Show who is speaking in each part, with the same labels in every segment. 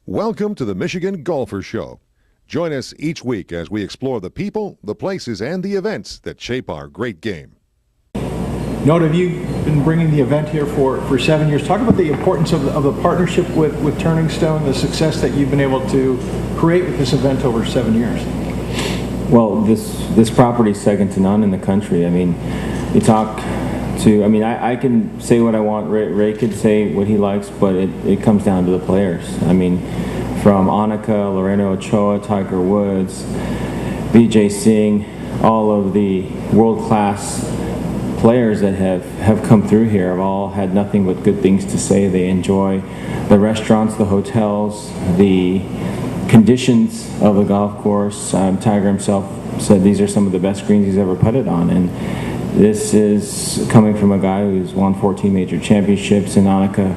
Speaker 1: Welcome to the Michigan Golfer Show. Join us each week as we explore the people, the places, and the events that shape our great game.
Speaker 2: Notah, you've been bringing the event here for 7 years. Talk about the importance of the partnership with Turning Stone, the success that you've been able to create with this event over 7 years.
Speaker 3: Well, this property is second to none in the country. I mean, you talk to, I can say what I want, Ray could say what he likes, but it comes down to the players. I mean, from Annika, Lorena Ochoa, Tiger Woods, Vijay Singh, all of the world-class players that have come through here have all had nothing but good things to say. They enjoy the restaurants, the hotels, the conditions of the golf course. Tiger himself said these are some of the best greens he's ever putted on, and this is coming from a guy who's won 14 major championships, and Annika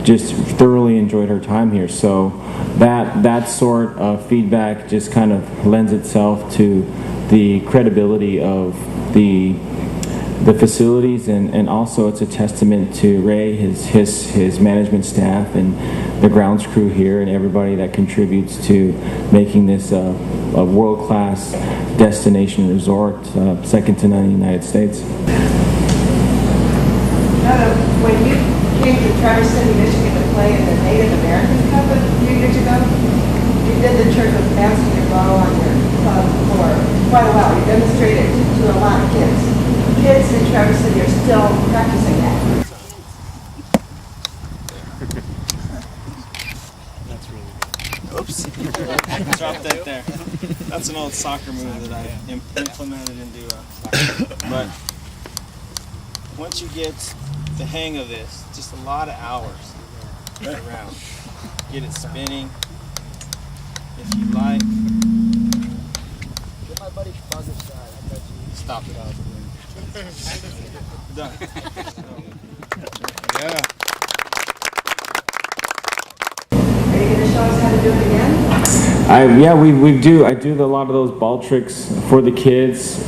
Speaker 3: just thoroughly enjoyed her time here. So that sort of feedback just kind of lends itself to the credibility of the facilities, and also it's a testament to Ray, his management staff, and the grounds crew here, and everybody that contributes to making this a world-class destination resort, second to none in the United States.
Speaker 4: When you came to Traverse City, Michigan to play in the Native American Cup a few years ago, you did the trick of bouncing your ball on your club for quite a while. You demonstrated to a lot of kids. Kids in Traverse City are still practicing that.
Speaker 5: That's really good. Oops. Dropped that there. That's an old soccer move that I implemented into but once you get the hang of this, just a lot of hours around. Get it spinning. If you like.
Speaker 6: Get my buddy Buzzer side. I bet you.
Speaker 5: Stop it. Done.
Speaker 6: Yeah.
Speaker 4: Are you going to show us how to do it again?
Speaker 3: I do a lot of those ball tricks for the kids,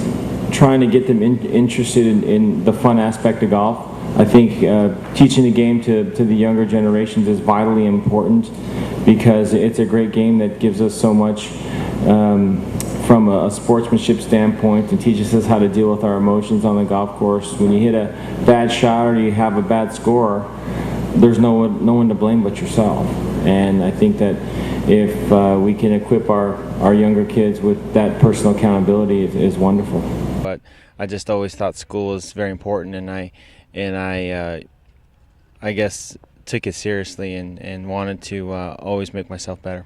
Speaker 3: trying to get them interested in the fun aspect of golf. I think teaching the game to the younger generations is vitally important, because it's a great game that gives us so much from a sportsmanship standpoint, and teaches us how to deal with our emotions on the golf course. When you hit a bad shot or you have a bad score, there's no one to blame but yourself. And I think that if we can equip our younger kids with that personal accountability, is wonderful.
Speaker 7: But I just always thought school was very important, and I guess took it seriously and wanted to always make myself better.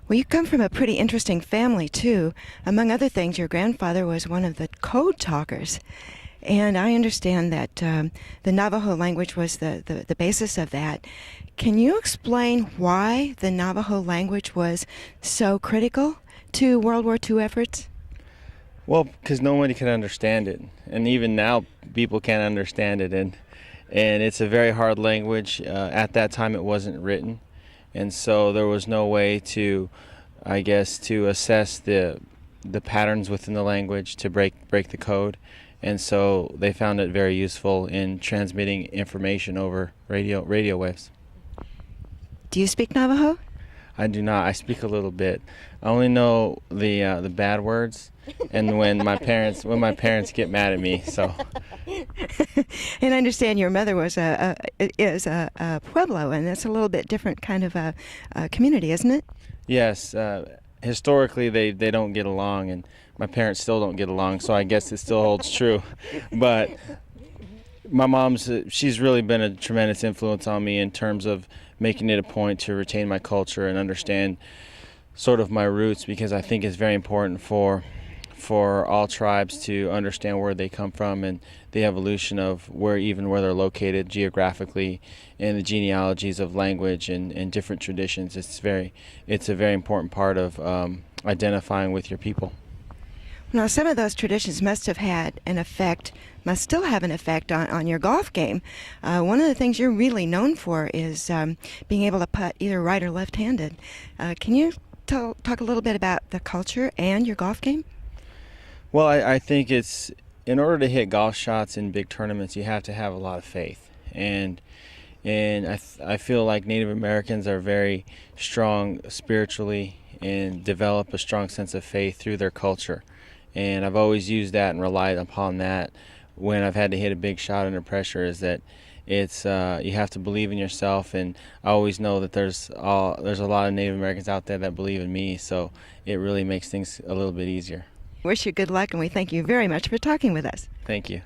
Speaker 8: Well, you come from a pretty interesting family, too. Among other things, your grandfather was one of the code talkers. And I understand that the Navajo language was the basis of that. Can you explain why the Navajo language was so critical to World War II efforts?
Speaker 7: Well, because nobody could understand it. And even now, people can't understand it. And it's a very hard language. At that time, it wasn't written. And so there was no way to, I guess, to assess the patterns within the language to break the code. And so they found it very useful in transmitting information over radio waves.
Speaker 8: Do you speak Navajo?
Speaker 7: I do not. I speak a little bit. I only know the bad words, and when my parents get mad at me. So.
Speaker 8: And I understand your mother is a Pueblo, and that's a little bit different kind of a community, isn't it?
Speaker 7: Yes. Historically, they don't get along, and my parents still don't get along. So I guess it still holds true. But my she's really been a tremendous influence on me in terms of making it a point to retain my culture and understand sort of my roots, because I think it's very important for all tribes to understand where they come from and the evolution of where they're located geographically, and the genealogies of language and different traditions. It's a very important part of identifying with your people.
Speaker 8: Now, some of those traditions must still have an effect on your golf game. One of the things you're really known for is being able to putt either right or left-handed. Can you talk a little bit about the culture and your golf game?
Speaker 7: Well, I think in order to hit golf shots in big tournaments, you have to have a lot of faith. And And I feel like Native Americans are very strong spiritually and develop a strong sense of faith through their culture. And I've always used that and relied upon that when I've had to hit a big shot under pressure, is that it's you have to believe in yourself. And I always know that there's a lot of Native Americans out there that believe in me, so it really makes things a little bit easier.
Speaker 8: Wish you good luck, and we thank you very much for talking with us.
Speaker 7: Thank you.